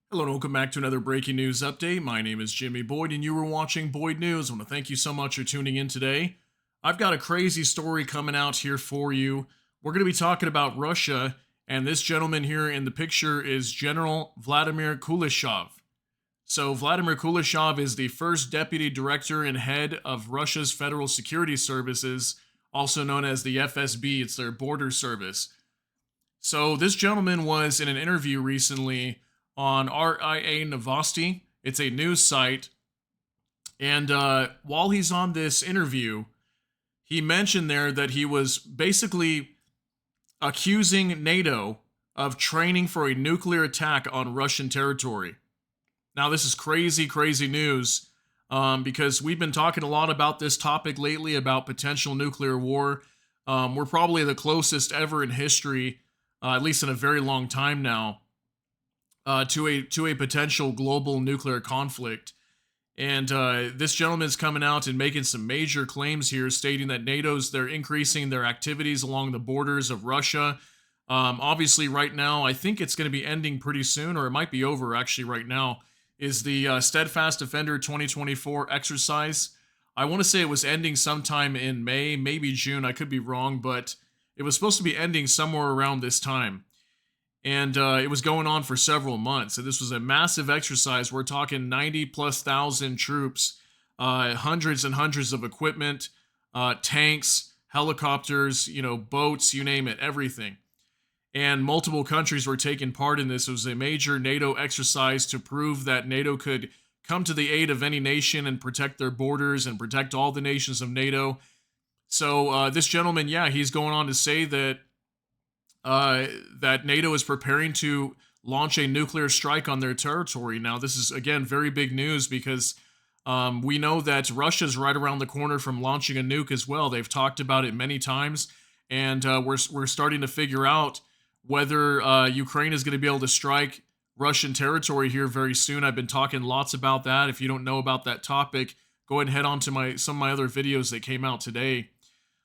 Hello and welcome back to another breaking news update. My name is Jimmy Boyd and you were watching Boyd News. I want to thank you so much for tuning in today. I've got a crazy story coming out here for you. We're going to be talking about Russia, and this gentleman here in the picture is General Vladimir Kulishov. So, Vladimir Kulishov is the first deputy director and head of Russia's Federal Security Services, also known as the FSB. It's their border service. So this gentleman was in an interview recently on RIA Novosti. It's a news site. And while he's on this interview, he mentioned there that he was basically accusing NATO of training for a nuclear attack on Russian territory. Now, this is crazy, crazy news because we've been talking a lot about this topic lately about potential nuclear war. We're probably the closest ever in history, at least in a very long time now, to a potential global nuclear conflict. And this gentleman's coming out and making some major claims here, stating that they're increasing their activities along the borders of Russia. Obviously, right now, I think it's going to be ending pretty soon, or it might be over actually right now, is the Steadfast Defender 2024 exercise. I want to say it was ending sometime in May, maybe June. I could be wrong, but it was supposed to be ending somewhere around this time. And it was going on for several months. And this was a massive exercise. We're talking 90 plus thousand troops, hundreds and hundreds of equipment, tanks, helicopters, boats, you name it, everything. And multiple countries were taking part in this. It was a major NATO exercise to prove that NATO could come to the aid of any nation and protect their borders and protect all the nations of NATO. So this gentleman, yeah, he's going on to say that that NATO is preparing to launch a nuclear strike on their territory. Now, this is, again, very big news because we know that Russia's right around the corner from launching a nuke as well. They've talked about it many times, and we're starting to figure out whether Ukraine is going to be able to strike Russian territory here very soon. I've been talking lots about that. If you don't know about that topic, go ahead and head on to some of my other videos that came out today.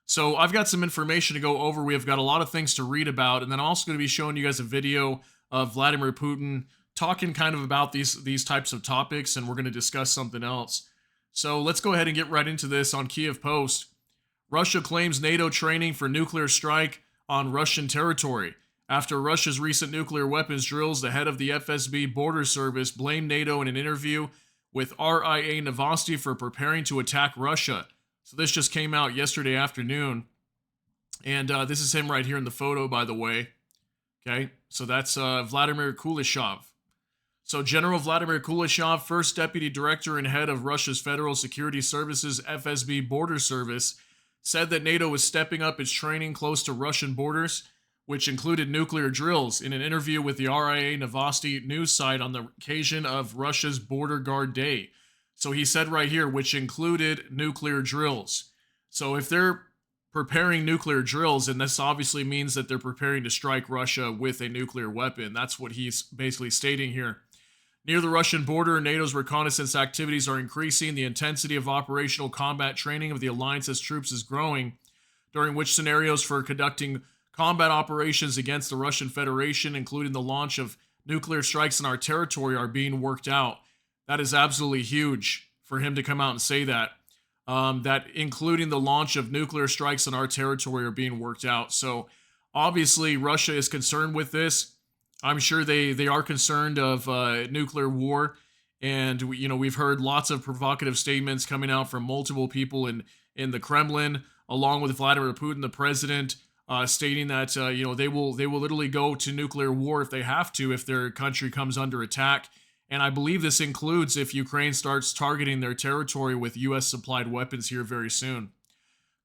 So I've got some information to go over. We have got a lot of things to read about, and then I'm also going to be showing you guys a video of Vladimir Putin talking kind of about these types of topics, and we're going to discuss something else. So let's go ahead and get right into this on Kiev Post. Russia claims NATO training for nuclear strike on Russian territory. After Russia's recent nuclear weapons drills, the head of the FSB border service blamed NATO in an interview with RIA Novosti for preparing to attack Russia. So this just came out yesterday afternoon, and this is him right here in the photo, by the way. Okay, so that's Vladimir Kulishov. So General Vladimir Kulishov, first deputy director and head of Russia's Federal Security Services FSB border service, said that NATO was stepping up its training close to Russian borders, which included nuclear drills, in an interview with the RIA Novosti news site on the occasion of Russia's Border Guard Day. So he said right here, which included nuclear drills. So if they're preparing nuclear drills, and this obviously means that they're preparing to strike Russia with a nuclear weapon. That's what he's basically stating here. Near the Russian border, NATO's reconnaissance activities are increasing. The intensity of operational combat training of the alliance's troops is growing, during which scenarios for conducting combat operations against the Russian Federation, including the launch of nuclear strikes in our territory, are being worked out. That is absolutely huge for him to come out and say that. That including the launch of nuclear strikes in our territory are being worked out. So obviously Russia is concerned with this. I'm sure they are concerned of nuclear war. And we've heard lots of provocative statements coming out from multiple people in the Kremlin, along with Vladimir Putin, the president, stating that they will literally go to nuclear war if they have to, if their country comes under attack. And I believe this includes if Ukraine starts targeting their territory with U.S. supplied weapons here very soon.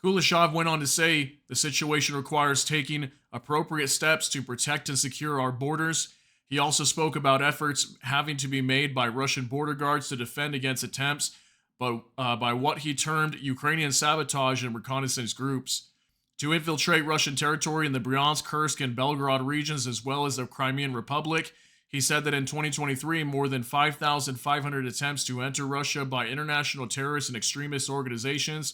Kulishov went on to say the situation requires taking appropriate steps to protect and secure our borders. He also spoke about efforts having to be made by Russian border guards to defend against attempts by what he termed Ukrainian sabotage and reconnaissance groups to infiltrate Russian territory in the Bryansk, Kursk, and Belgorod regions, as well as the Crimean Republic. He said that in 2023, more than 5,500 attempts to enter Russia by international terrorist and extremist organizations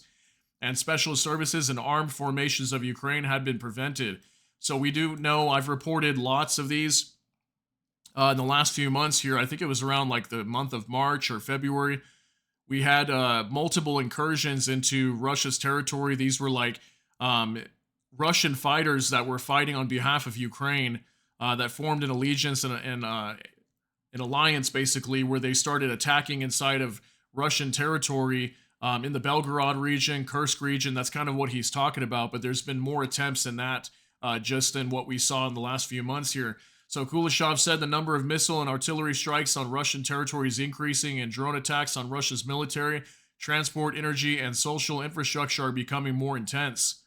and special services and armed formations of Ukraine had been prevented. So we do know, I've reported lots of these in the last few months here. I think it was around like the month of March or February. We had multiple incursions into Russia's territory. These were like um, Russian fighters that were fighting on behalf of Ukraine that formed an allegiance and an alliance, basically, where they started attacking inside of Russian territory in the Belgorod region, Kursk region. That's kind of what he's talking about. But there's been more attempts than that just in what we saw in the last few months here. So Kulishov said the number of missile and artillery strikes on Russian territory is increasing, and drone attacks on Russia's military, transport, energy, and social infrastructure are becoming more intense.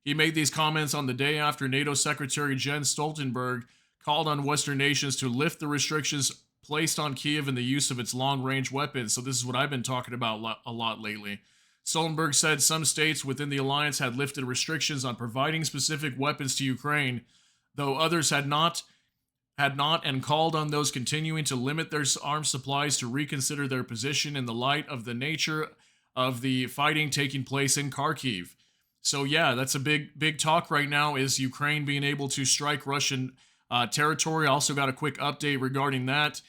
He made these comments on the day after NATO Secretary Jens Stoltenberg called on Western nations to lift the restrictions placed on Kiev in the use of its long-range weapons. So this is what I've been talking about a lot lately. Stoltenberg said some states within the alliance had lifted restrictions on providing specific weapons to Ukraine, though others had not, and called on those continuing to limit their arms supplies to reconsider their position in the light of the nature of the fighting taking place in Kharkiv. So yeah, that's a big talk right now, is Ukraine being able to strike Russian territory. I also got a quick update regarding that.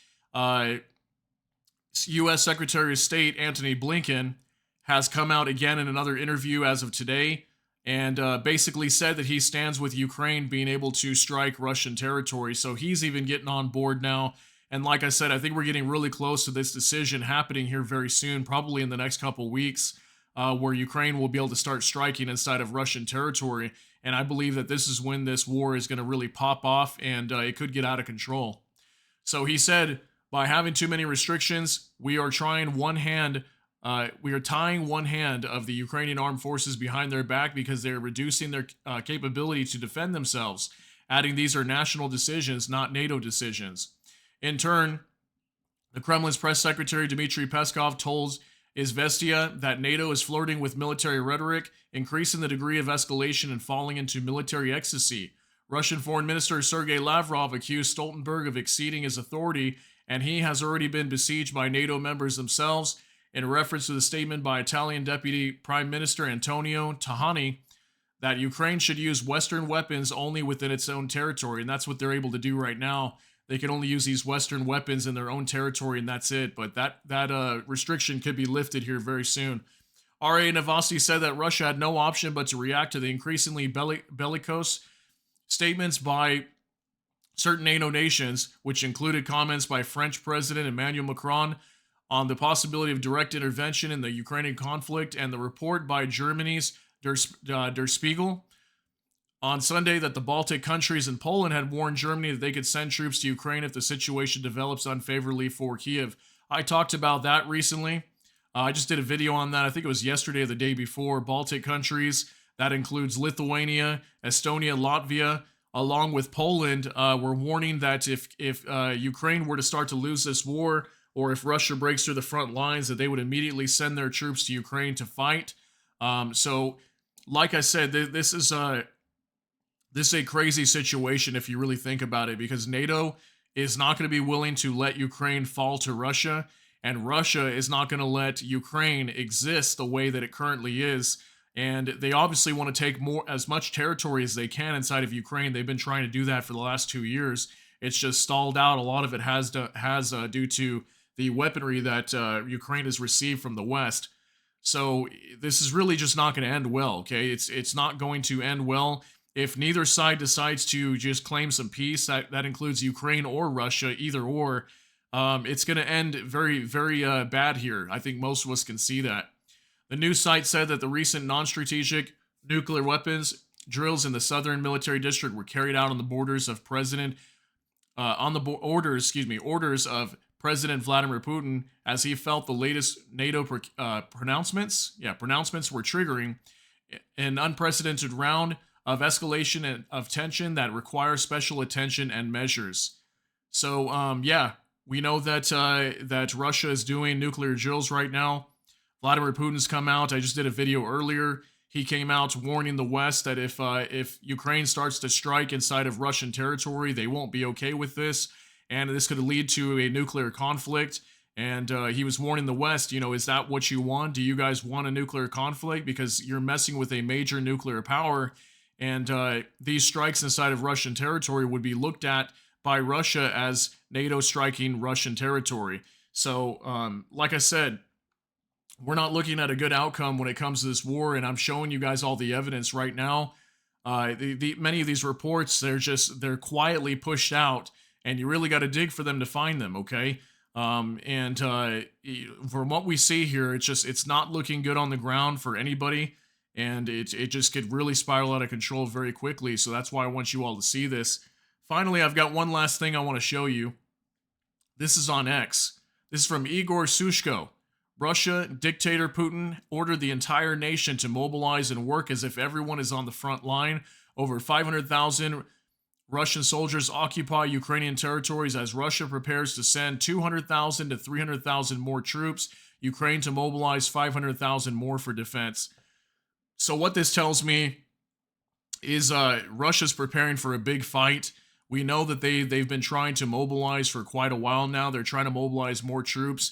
U.S. Secretary of State Antony Blinken has come out again in another interview as of today and basically said that he stands with Ukraine being able to strike Russian territory. So he's even getting on board now. And like I said, I think we're getting really close to this decision happening here very soon, probably in the next couple weeks, where Ukraine will be able to start striking inside of Russian territory. And I believe that this is when this war is going to really pop off, and it could get out of control. So he said, by having too many restrictions, we are tying one hand of the Ukrainian armed forces behind their back because they are reducing their capability to defend themselves, adding these are national decisions, not NATO decisions. In turn, the Kremlin's press secretary Dmitry Peskov told Izvestia that NATO is flirting with military rhetoric, increasing the degree of escalation and falling into military ecstasy. Russian Foreign Minister Sergei Lavrov accused Stoltenberg of exceeding his authority, and he has already been besieged by NATO members themselves, in reference to the statement by Italian Deputy Prime Minister Antonio Tajani that Ukraine should use Western weapons only within its own territory. And that's what they're able to do right now. They can only use these Western weapons in their own territory, and that's it. But that restriction could be lifted here very soon. R.A. Navasti said that Russia had no option but to react to the increasingly bellicose statements by certain NATO nations, which included comments by French President Emmanuel Macron on the possibility of direct intervention in the Ukrainian conflict, and the report by Germany's Der Spiegel on Sunday that the Baltic countries and Poland had warned Germany that they could send troops to Ukraine if the situation develops unfavorably for Kiev. I talked about that recently. I just did a video on that. I think it was yesterday or the day before. Baltic countries, that includes Lithuania, Estonia, Latvia, along with Poland, were warning that if Ukraine were to start to lose this war, or if Russia breaks through the front lines, that they would immediately send their troops to Ukraine to fight. So, like I said, this is a crazy situation if you really think about it, because NATO is not going to be willing to let Ukraine fall to Russia, and Russia is not going to let Ukraine exist the way that it currently is. And they obviously want to take as much territory as they can inside of Ukraine. They've been trying to do that for the last 2 years. It's just stalled out. A lot of it has due to the weaponry that Ukraine has received from the West. So this is really just not going to end well. Okay, it's not going to end well if neither side decides to just claim some peace. That includes Ukraine or Russia, either or. It's going to end very, very bad here. I think most of us can see that. The news site said that the recent non-strategic nuclear weapons drills in the southern military district were carried out on the borders of orders of President Vladimir Putin, as he felt the latest NATO pronouncements were triggering an unprecedented round of escalation and of tension that requires special attention and measures. So, we know that Russia is doing nuclear drills right now. Vladimir Putin's come out. I just did a video earlier. He came out warning the West that if Ukraine starts to strike inside of Russian territory, they won't be okay with this, and this could lead to a nuclear conflict. And he was warning the West, is that what you want? Do you guys want a nuclear conflict? Because you're messing with a major nuclear power, and these strikes inside of Russian territory would be looked at by Russia as NATO striking Russian territory. So, like I said, we're not looking at a good outcome when it comes to this war, and I'm showing you guys all the evidence right now. Many of these reports, they're quietly pushed out, and you really got to dig for them to find them. Okay, and from what we see here, it's not looking good on the ground for anybody, and it just could really spiral out of control very quickly. So that's why I want you all to see this. Finally, I've got one last thing I want to show you. This is on X. This is from Igor Sushko. Russia dictator Putin ordered the entire nation to mobilize and work as if everyone is on the front line. Over 500,000 Russian soldiers occupy Ukrainian territories as Russia prepares to send 200,000 to 300,000 more troops. Ukraine to mobilize 500,000 more for defense. So what this tells me is Russia's preparing for a big fight. We know that they've been trying to mobilize for quite a while now. They're trying to mobilize more troops.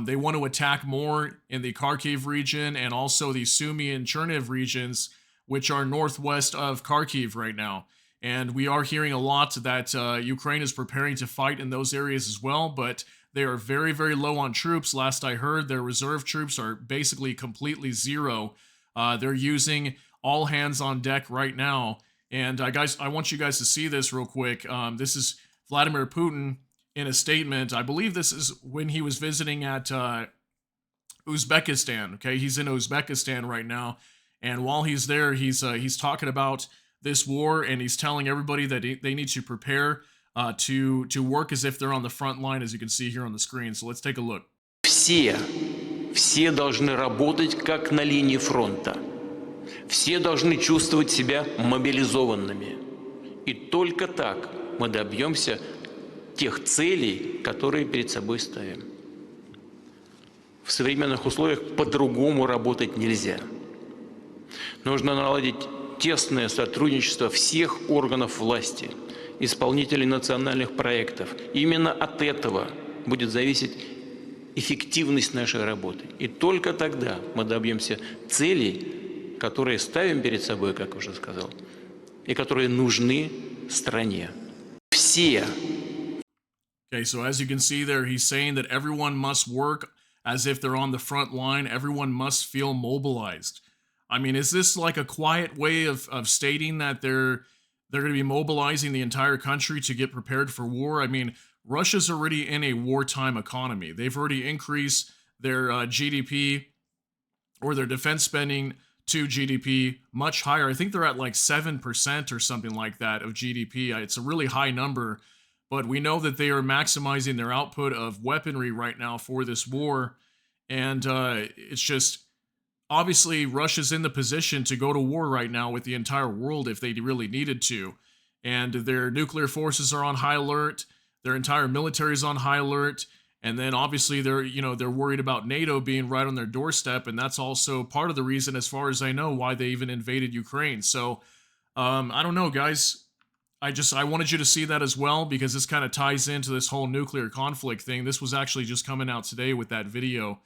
They want to attack more in the Kharkiv region and also the Sumy and Cherniv regions, which are northwest of Kharkiv right now. And we are hearing a lot that Ukraine is preparing to fight in those areas as well, but they are very, very low on troops. Last I heard, their reserve troops are basically completely zero. They're using all hands on deck right now. And guys, I want you guys to see this real quick. This is Vladimir Putin in a statement. I believe this is when he was visiting at Uzbekistan. Okay, he's in Uzbekistan right now, and while he's there, he's talking about this war, and he's telling everybody that they need to prepare to work as if they're on the front line, as you can see here on the screen. So let's take a look. Все должны работать как на линии фронта. Все должны чувствовать себя мобилизованными. И только так мы добьемся тех целей, которые перед собой ставим. В современных условиях по-другому работать нельзя. Нужно наладить тесное сотрудничество всех органов власти, исполнителей национальных проектов. Именно от этого будет зависеть эффективность нашей работы. И только тогда мы добьемся целей, которые ставим перед собой, как уже сказал, и которые нужны стране. Все. Okay, so as you can see there, he's saying that everyone must work as if they're on the front line. Everyone must feel mobilized. I mean, is this like a quiet way of stating that they're going to be mobilizing the entire country to get prepared for war? I mean, Russia's already in a wartime economy. They've already increased their GDP or their defense spending to GDP much higher. I think they're at like 7% or something like that of GDP. It's a really high number, but we know that they are maximizing their output of weaponry right now for this war. And it's just, obviously, Russia's in the position to go to war right now with the entire world if they really needed to. And their nuclear forces are on high alert. Their entire military is on high alert. And then obviously they're worried about NATO being right on their doorstep. And that's also part of the reason, as far as I know, why they even invaded Ukraine. So I don't know, guys. I wanted you to see that as well, because this kind of ties into this whole nuclear conflict thing. This was actually just coming out today with that video.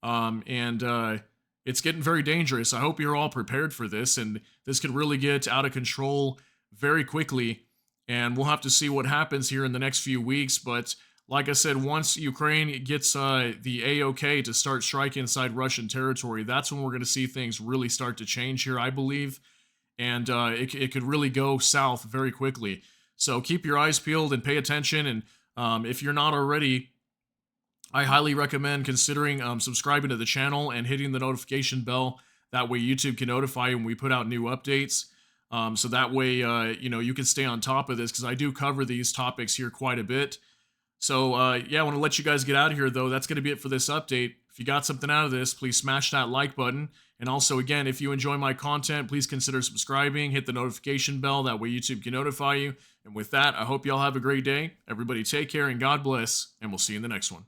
It's getting very dangerous. I hope you're all prepared for this, and this could really get out of control very quickly, and we'll have to see what happens here in the next few weeks. But like I said, once Ukraine gets the A-OK to start striking inside Russian territory, that's when we're going to see things really start to change here, I believe, and it could really go south very quickly. So keep your eyes peeled and pay attention, and if you're not already, I highly recommend considering subscribing to the channel and hitting the notification bell. That way YouTube can notify you when we put out new updates. So that way, you can stay on top of this, because I do cover these topics here quite a bit. So yeah, I want to let you guys get out of here, though. That's going to be it for this update. If you got something out of this, please smash that like button. And also, again, if you enjoy my content, please consider subscribing, hit the notification bell. That way YouTube can notify you. And with that, I hope y'all have a great day. Everybody take care and God bless, and we'll see you in the next one.